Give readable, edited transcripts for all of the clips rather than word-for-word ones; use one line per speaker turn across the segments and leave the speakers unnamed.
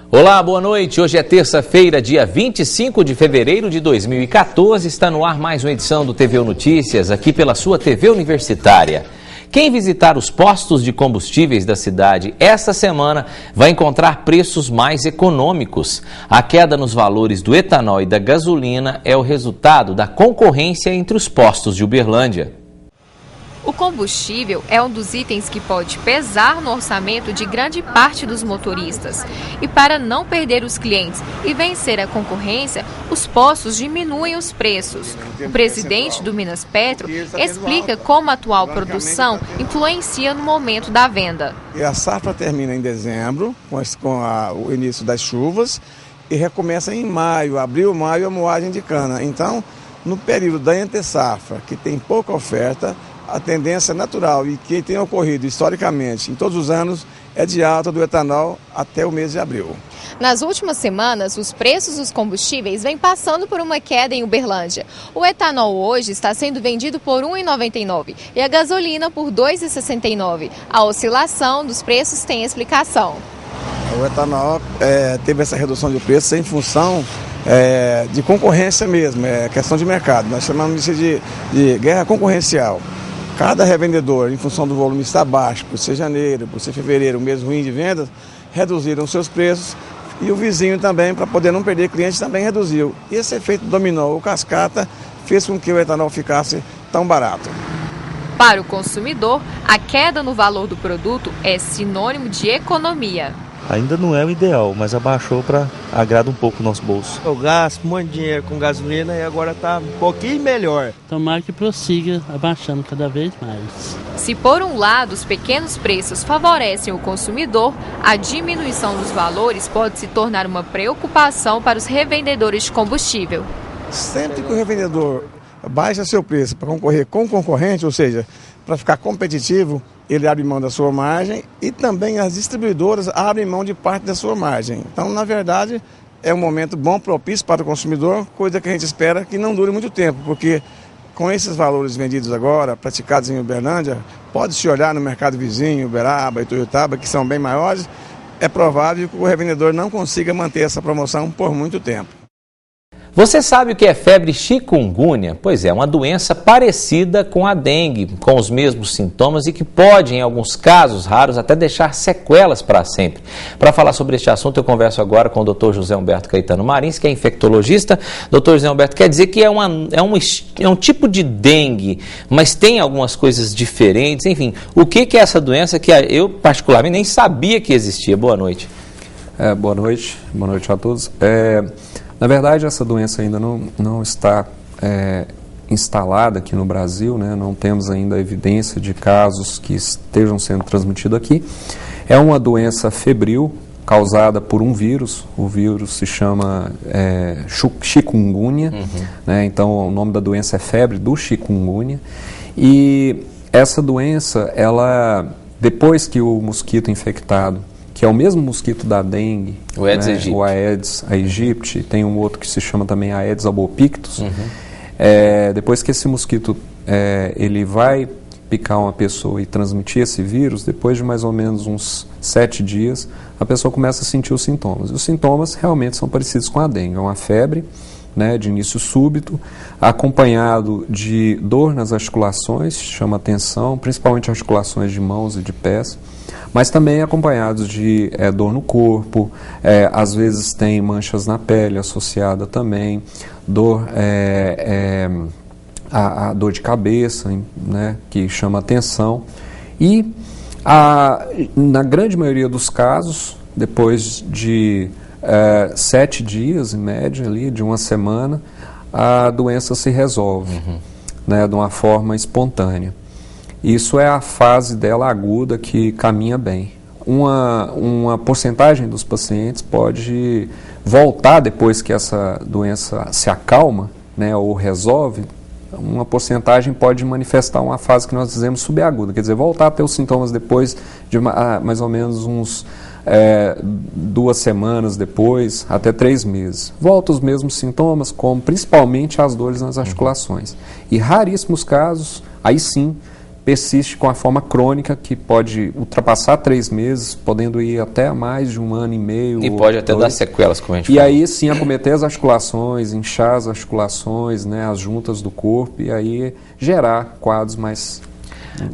Olá, boa noite. Hoje é terça-feira, dia 25 de fevereiro de 2014. Está no ar mais uma edição do TVU Notícias, aqui pela sua TV Universitária. Quem visitar os postos de combustíveis da cidade esta semana vai encontrar preços mais econômicos. A queda nos valores do etanol e da gasolina é o resultado da concorrência entre os postos de Uberlândia.
O combustível é um dos itens que pode pesar no orçamento de grande parte dos motoristas. E para não perder os clientes e vencer a concorrência, os postos diminuem os preços. O presidente do Minas Petro explica como a atual produção influencia no momento da venda.
A safra termina em dezembro, com o início das chuvas, e recomeça em maio, abril, maio, a moagem de cana. Então, no período da entre-safra, que tem pouca oferta, a tendência natural e que tem ocorrido historicamente em todos os anos é de alta do etanol até o mês de abril.
Nas últimas semanas, os preços dos combustíveis vêm passando por uma queda em Uberlândia. O etanol hoje está sendo vendido por R$ 1,99 e a gasolina por R$ 2,69. A oscilação dos preços tem explicação.
O etanol teve essa redução de preço em função de concorrência mesmo, é questão de mercado. Nós chamamos isso de guerra concorrencial. Cada revendedor, em função do volume estar baixo, por ser janeiro, por ser fevereiro, um mês ruim de vendas, reduziram seus preços e o vizinho também, para poder não perder clientes, também reduziu. E esse efeito dominó, o cascata, fez com que o etanol ficasse tão barato.
Para o consumidor, a queda no valor do produto é sinônimo de economia.
Ainda não é o ideal, mas abaixou para agradar um pouco o nosso bolso.
Eu gasto um monte de dinheiro com gasolina e agora está um pouquinho melhor.
Tomara que prossiga abaixando cada vez mais.
Se por um lado os pequenos preços favorecem o consumidor, a diminuição dos valores pode se tornar uma preocupação para os revendedores de combustível.
Sempre que o revendedor baixa seu preço para concorrer com o concorrente, ou seja, para ficar competitivo, ele abre mão da sua margem e também as distribuidoras abrem mão de parte da sua margem. Então, na verdade, é um momento bom, propício para o consumidor, coisa que a gente espera que não dure muito tempo, porque com esses valores vendidos agora, praticados em Uberlândia, pode-se olhar no mercado vizinho, Uberaba e Ituiutaba, que são bem maiores, é provável que o revendedor não consiga manter essa promoção por muito tempo.
Você sabe o que é febre chikungunya? Pois é, uma doença parecida com a dengue, com os mesmos sintomas e que pode, em alguns casos raros, até deixar sequelas para sempre. Para falar sobre este assunto, eu converso agora com o Dr. José Humberto Caetano Marins, que é infectologista. Dr. José Humberto, quer dizer que é um tipo de dengue, mas tem algumas coisas diferentes, enfim. O que é essa doença que eu, particularmente, nem sabia que existia? Boa noite.
Boa noite a todos. Na verdade, essa doença ainda não está instalada aqui no Brasil, né? Não temos ainda evidência de casos que estejam sendo transmitidos aqui. É uma doença febril causada por um vírus, o vírus se chama chikungunya, né? Então o nome da doença é febre do chikungunya. E essa doença, depois que o mosquito infectado, que é o mesmo mosquito da dengue,
o Aedes aegypti.
O Aedes aegypti, tem um outro que se chama também Aedes albopictus. Depois que esse mosquito ele vai picar uma pessoa e transmitir esse vírus, depois de mais ou menos uns 7 dias, a pessoa começa a sentir os sintomas. E os sintomas realmente são parecidos com a dengue, é uma febre, né, de início súbito, acompanhado de dor nas articulações, chama atenção, principalmente articulações de mãos e de pés, mas também acompanhados de dor no corpo, às vezes tem manchas na pele associada também, a dor de cabeça, né, que chama atenção. E na grande maioria dos casos, depois de 7 dias, em média, ali, de uma semana, a doença se resolve, né, de uma forma espontânea. Isso é a fase dela aguda que caminha bem. Uma porcentagem dos pacientes pode voltar depois que essa doença se acalma, né, ou resolve. Uma porcentagem pode manifestar uma fase que nós dizemos subaguda, quer dizer, voltar a ter os sintomas depois de mais ou menos uns 2 semanas depois, até 3 meses. Volta os mesmos sintomas, como principalmente as dores nas articulações. E raríssimos casos, aí sim, persiste com a forma crônica, que pode ultrapassar 3 meses, podendo ir até mais de 1 ano e meio.
E pode até dar sequelas, como a gente
falou.
E
aí sim acometer as articulações, inchar as articulações, né, as juntas do corpo, e aí gerar quadros mais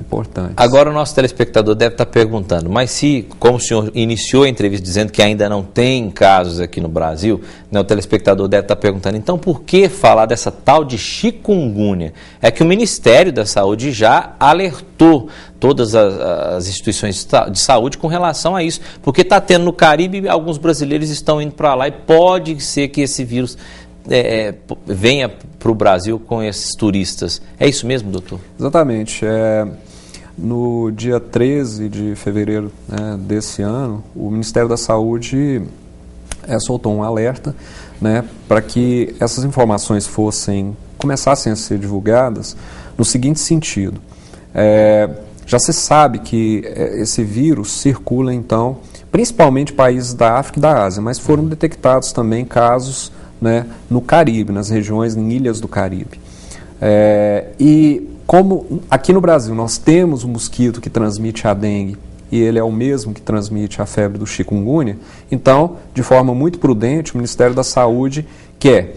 importantes.
Agora o nosso telespectador deve estar perguntando, mas se, como o senhor iniciou a entrevista dizendo que ainda não tem casos aqui no Brasil, né, o telespectador deve estar perguntando, então por que falar dessa tal de chikungunya? É que o Ministério da Saúde já alertou todas as instituições de saúde com relação a isso, porque está tendo no Caribe e alguns brasileiros estão indo para lá e pode ser que esse vírus venha para o Brasil com esses turistas. É isso mesmo, doutor?
Exatamente. No dia 13 de fevereiro, né, desse ano, o Ministério da Saúde soltou um alerta, né, para que essas informações começassem a ser divulgadas no seguinte sentido. Já se sabe que esse vírus circula, então, principalmente em países da África e da Ásia, mas foram detectados também casos, né, no Caribe, nas regiões, em ilhas do Caribe. E como aqui no Brasil nós temos um mosquito que transmite a dengue e ele é o mesmo que transmite a febre do chikungunya, então, de forma muito prudente, o Ministério da Saúde quer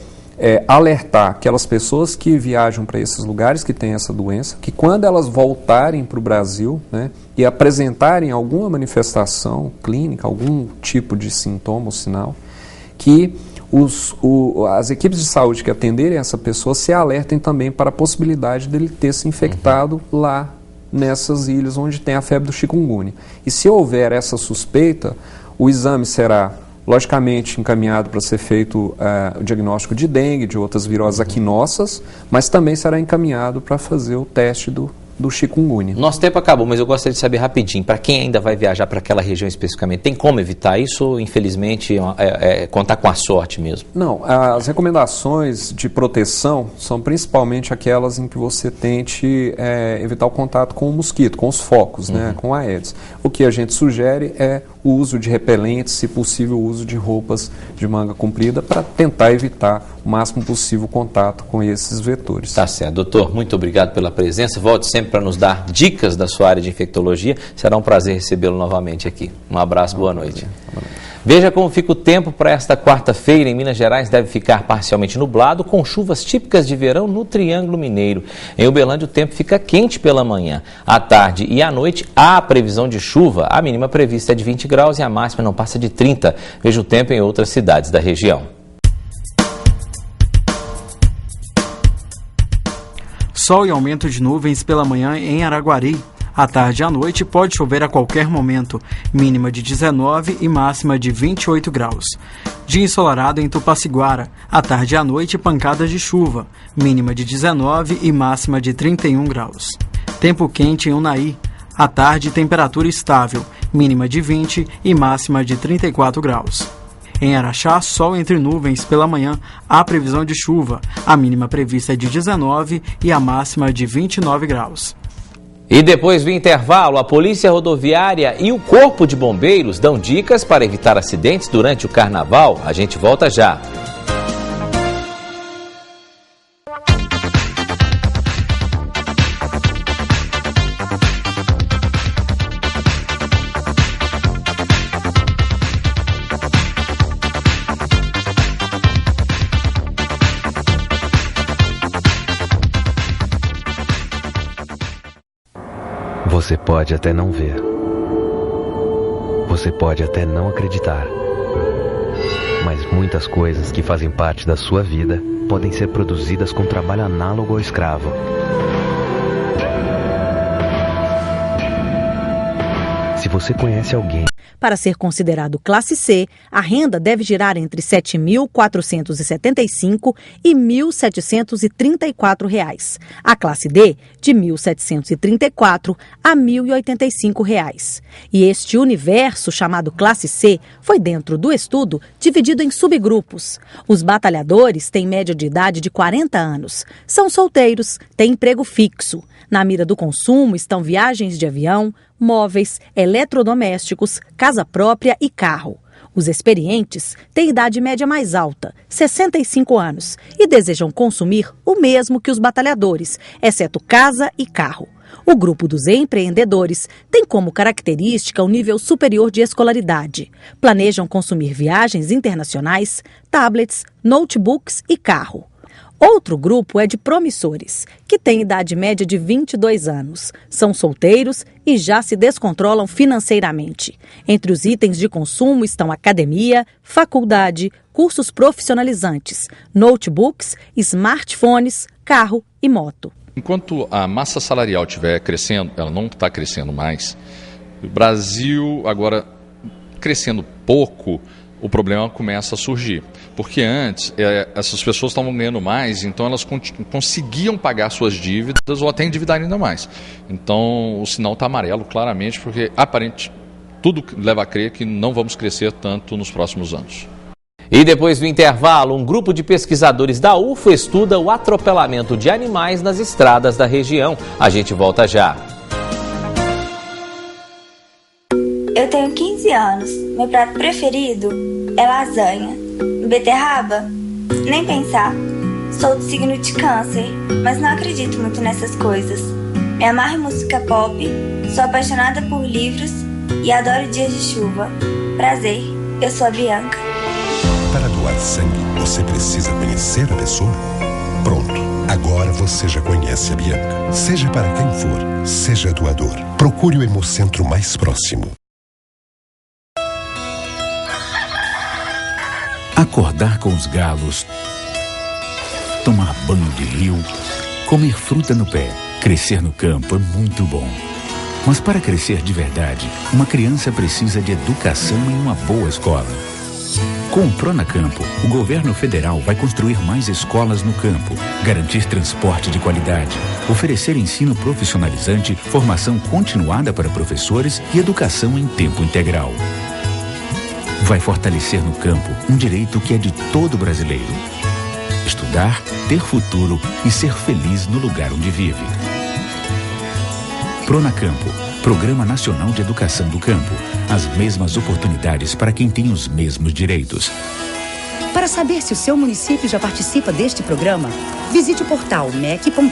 alertar aquelas pessoas que viajam para esses lugares que têm essa doença, que quando elas voltarem para o Brasil, né, e apresentarem alguma manifestação clínica, algum tipo de sintoma ou sinal, que as equipes de saúde que atenderem essa pessoa se alertem também para a possibilidade dele ter se infectado lá nessas ilhas onde tem a febre do chikungunya. E se houver essa suspeita, o exame será logicamente encaminhado para ser feito o diagnóstico de dengue, de outras viroses aqui nossas, mas também será encaminhado para fazer o teste do chikungunya.
Nosso tempo acabou, mas eu gostaria de saber rapidinho, para quem ainda vai viajar para aquela região especificamente, tem como evitar isso ou, infelizmente, contar com a sorte mesmo?
Não, as recomendações de proteção são principalmente aquelas em que você tente evitar o contato com o mosquito, com os focos, né, com a Aedes. O que a gente sugere é o uso de repelentes, se possível o uso de roupas de manga comprida para tentar evitar o máximo possível o contato com esses vetores.
Tá certo. Doutor, muito obrigado pela presença. Volte sempre para nos dar dicas da sua área de infectologia. Será um prazer recebê-lo novamente aqui. Um abraço, boa noite. Veja como fica o tempo para esta quarta-feira. Em Minas Gerais deve ficar parcialmente nublado, com chuvas típicas de verão no Triângulo Mineiro. Em Uberlândia o tempo fica quente pela manhã. À tarde e à noite há previsão de chuva. A mínima prevista é de 20 graus e a máxima não passa de 30. Veja o tempo em outras cidades da região.
Sol e aumento de nuvens pela manhã em Araguari. À tarde e à noite pode chover a qualquer momento, mínima de 19 e máxima de 28 graus. Dia ensolarado em Tupaciguara. À tarde e à noite pancadas de chuva, mínima de 19 e máxima de 31 graus. Tempo quente em Unai. À tarde temperatura estável, mínima de 20 e máxima de 34 graus. Em Araxá, sol entre nuvens pela manhã, há previsão de chuva. A mínima prevista é de 19 e a máxima de 29 graus.
E depois do intervalo, a Polícia Rodoviária e o Corpo de Bombeiros dão dicas para evitar acidentes durante o Carnaval. A gente volta já.
Você pode até não ver. Você pode até não acreditar. Mas muitas coisas que fazem parte da sua vida podem ser produzidas com trabalho análogo ao escravo. Se você conhece alguém...
Para ser considerado classe C, a renda deve girar entre R$ 7.475 e R$ 1.734. A classe D, de R$ 1.734 a R$ 1.085. E este universo, chamado classe C, foi dentro do estudo dividido em subgrupos. Os batalhadores têm média de idade de 40 anos, são solteiros, têm emprego fixo. Na mira do consumo estão viagens de avião, móveis, eletrodomésticos, casa própria e carro. Os experientes têm idade média mais alta, 65 anos, e desejam consumir o mesmo que os batalhadores, exceto casa e carro. O grupo dos empreendedores tem como característica o nível superior de escolaridade. Planejam consumir viagens internacionais, tablets, notebooks e carro. Outro grupo é de promissores, que tem idade média de 22 anos. São solteiros e já se descontrolam financeiramente. Entre os itens de consumo estão academia, faculdade, cursos profissionalizantes, notebooks, smartphones, carro e moto.
Enquanto a massa salarial estiver crescendo, ela não está crescendo mais, o Brasil agora crescendo pouco, o problema começa a surgir. Porque antes, essas pessoas estavam ganhando mais, então elas conseguiam pagar suas dívidas ou até endividar ainda mais. Então o sinal está amarelo claramente, porque aparentemente tudo leva a crer que não vamos crescer tanto nos próximos anos.
E depois do intervalo, um grupo de pesquisadores da UFO estuda o atropelamento de animais nas estradas da região. A gente volta já.
Eu tenho 15 anos. Meu prato preferido é lasanha. Beterraba? Nem pensar. Sou do signo de Câncer, mas não acredito muito nessas coisas. Me amarro em música pop, sou apaixonada por livros e adoro dias de chuva. Prazer, eu sou a Bianca.
Para doar sangue, você precisa conhecer a pessoa? Pronto, agora você já conhece a Bianca. Seja para quem for, seja doador. Procure o Hemocentro mais próximo.
Acordar com os galos, tomar banho de rio, comer fruta no pé, crescer no campo é muito bom. Mas para crescer de verdade, uma criança precisa de educação em uma boa escola. Com o Pronacampo, o governo federal vai construir mais escolas no campo, garantir transporte de qualidade, oferecer ensino profissionalizante, formação continuada para professores e educação em tempo integral. Vai fortalecer no campo um direito que é de todo brasileiro: estudar, ter futuro e ser feliz no lugar onde vive. Pronacampo, Programa Nacional de Educação do Campo. As mesmas oportunidades para quem tem os mesmos direitos.
Para saber se o seu município já participa deste programa, visite o portal mec.gov.br.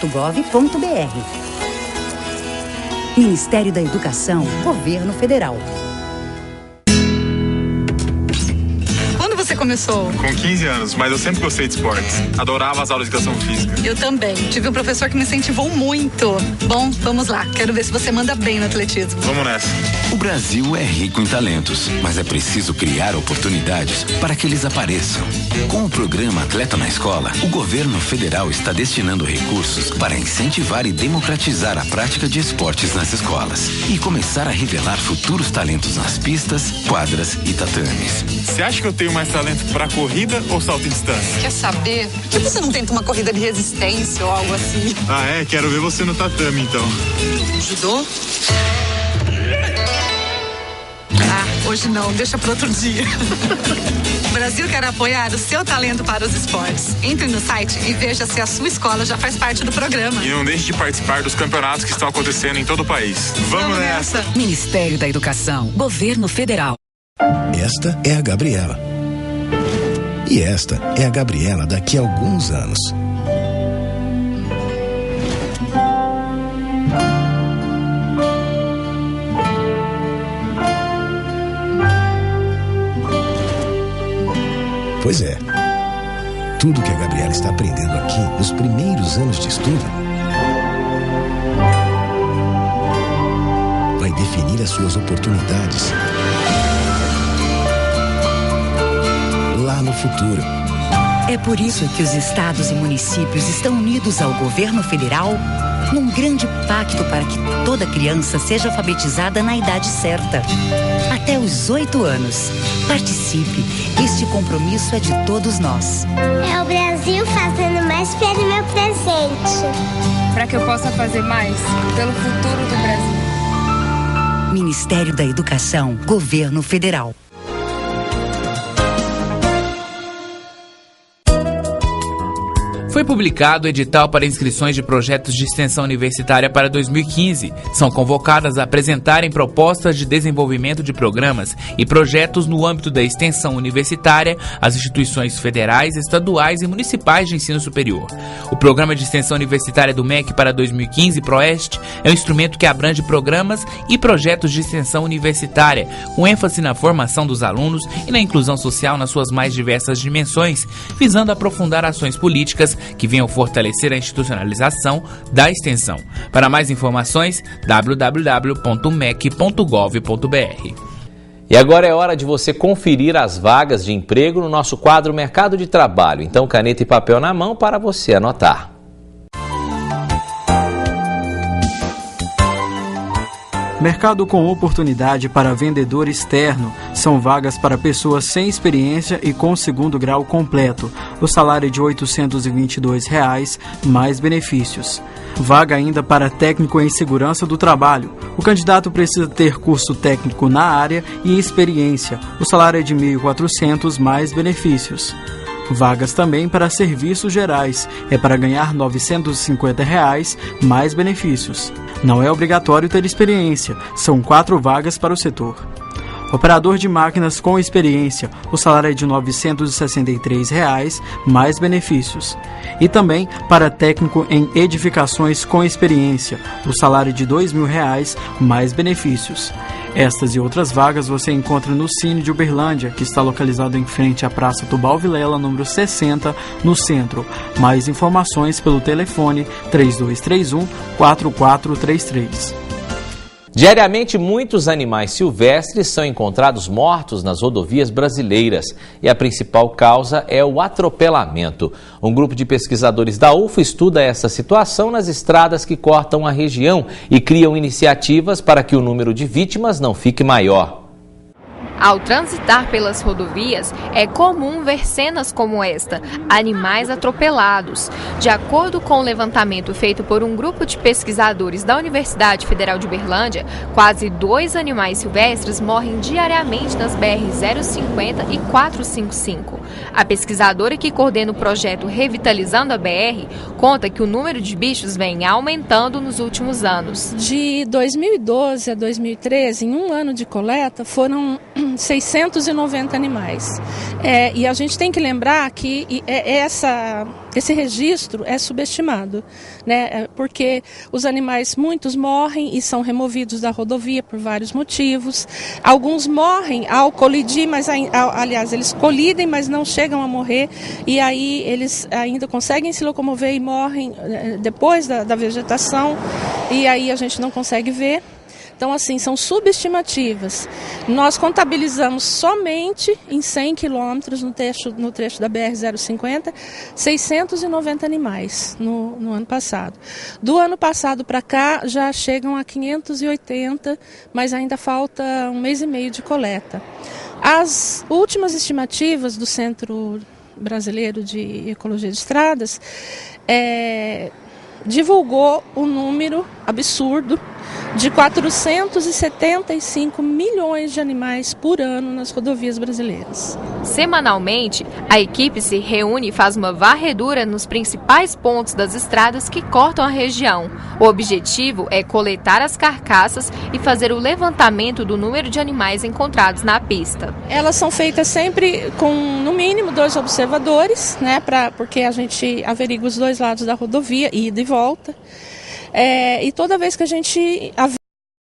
Ministério da Educação, Governo Federal.
Você começou?
Com 15 anos, mas eu sempre gostei de esportes. Adorava as aulas de educação física.
Eu também. Tive um professor que me incentivou muito. Bom, vamos lá. Quero ver se você manda bem no atletismo.
Vamos nessa.
O Brasil é rico em talentos, mas é preciso criar oportunidades para que eles apareçam. Com o programa Atleta na Escola, o governo federal está destinando recursos para incentivar e democratizar a prática de esportes nas escolas e começar a revelar futuros talentos nas pistas, quadras e tatames.
Você acha que eu tenho mais talento para corrida ou salto em distância?
Quer saber? Por que você não tenta uma corrida de resistência ou algo assim?
Ah, é? Quero ver você no tatame, então.
Judô? Ah, hoje não, deixa para outro dia. O Brasil quer apoiar o seu talento para os esportes. Entre no site e veja se a sua escola já faz parte do programa.
E não deixe de participar dos campeonatos que estão acontecendo em todo o país. Vamos nessa!
Ministério da Educação, Governo Federal.
Esta é a Gabriela. E esta é a Gabriela daqui a alguns anos. Pois é, tudo que a Gabriela está aprendendo aqui nos primeiros anos de estudo vai definir as suas oportunidades lá no futuro.
É por isso que os estados e municípios estão unidos ao governo federal num grande pacto para que toda criança seja alfabetizada na idade certa, até os 8 anos. Participe, este compromisso é de todos nós.
É o Brasil fazendo mais pelo meu presente.
Para que eu possa fazer mais pelo futuro do Brasil.
Ministério da Educação, Governo Federal.
Foi publicado o edital para inscrições de projetos de extensão universitária para 2015. São convocadas a apresentarem propostas de desenvolvimento de programas e projetos no âmbito da extensão universitária as instituições federais, estaduais e municipais de ensino superior. O Programa de Extensão Universitária do MEC para 2015, PROEST, é um instrumento que abrange programas e projetos de extensão universitária, com ênfase na formação dos alunos e na inclusão social nas suas mais diversas dimensões, visando aprofundar ações políticas que venham fortalecer a institucionalização da extensão. Para mais informações, www.mec.gov.br.
E agora é hora de você conferir as vagas de emprego no nosso quadro Mercado de Trabalho. Então, caneta e papel na mão para você anotar.
Mercado com oportunidade para vendedor externo. São vagas para pessoas sem experiência e com segundo grau completo. O salário é de R$ 822, mais benefícios. Vaga ainda para técnico em segurança do trabalho. O candidato precisa ter curso técnico na área e experiência. O salário é de R$ 1.400, mais benefícios. Vagas também para serviços gerais. É para ganhar R$ 950, mais benefícios. Não é obrigatório ter experiência. São 4 vagas para o setor. Operador de máquinas com experiência, o salário é de R$ 963, mais benefícios. E também para técnico em edificações com experiência, o salário é de R$ 2.000, mais benefícios. Estas e outras vagas você encontra no Cine de Uberlândia, que está localizado em frente à Praça Tubal Vilela, número 60, no centro. Mais informações pelo telefone 3231-4433.
Diariamente, muitos animais silvestres são encontrados mortos nas rodovias brasileiras e a principal causa é o atropelamento. Um grupo de pesquisadores da UFO estuda essa situação nas estradas que cortam a região e criam iniciativas para que o número de vítimas não fique maior.
Ao transitar pelas rodovias, é comum ver cenas como esta, animais atropelados. De acordo com o levantamento feito por um grupo de pesquisadores da Universidade Federal de Uberlândia, quase 2 animais silvestres morrem diariamente nas BR-050 e 455. A pesquisadora que coordena o projeto Revitalizando a BR conta que o número de bichos vem aumentando nos últimos anos.
De 2012 a 2013, em um ano de coleta, foram 690 animais. E a gente tem que lembrar que esse registro é subestimado, né? Porque os animais, muitos morrem e são removidos da rodovia por vários motivos. Alguns morrem ao colidir, mas aliás, eles colidem, mas não chegam a morrer, e aí eles ainda conseguem se locomover e morrem depois da vegetação, e aí a gente não consegue ver. Então, assim, são subestimativas. Nós contabilizamos somente em 100 quilômetros no trecho da BR-050, 690 animais no ano passado. Do ano passado para cá, já chegam a 580, mas ainda falta 1 mês e meio de coleta. As últimas estimativas do Centro Brasileiro de Ecologia de Estradas divulgou um número absurdo de 475 milhões de animais por ano nas rodovias brasileiras.
Semanalmente, a equipe se reúne e faz uma varredura nos principais pontos das estradas que cortam a região. O objetivo é coletar as carcaças e fazer o levantamento do número de animais encontrados na pista.
Elas são feitas sempre com, no mínimo, 2 observadores, né, porque a gente averigua os 2 lados da rodovia, ida e volta. E toda vez que a gente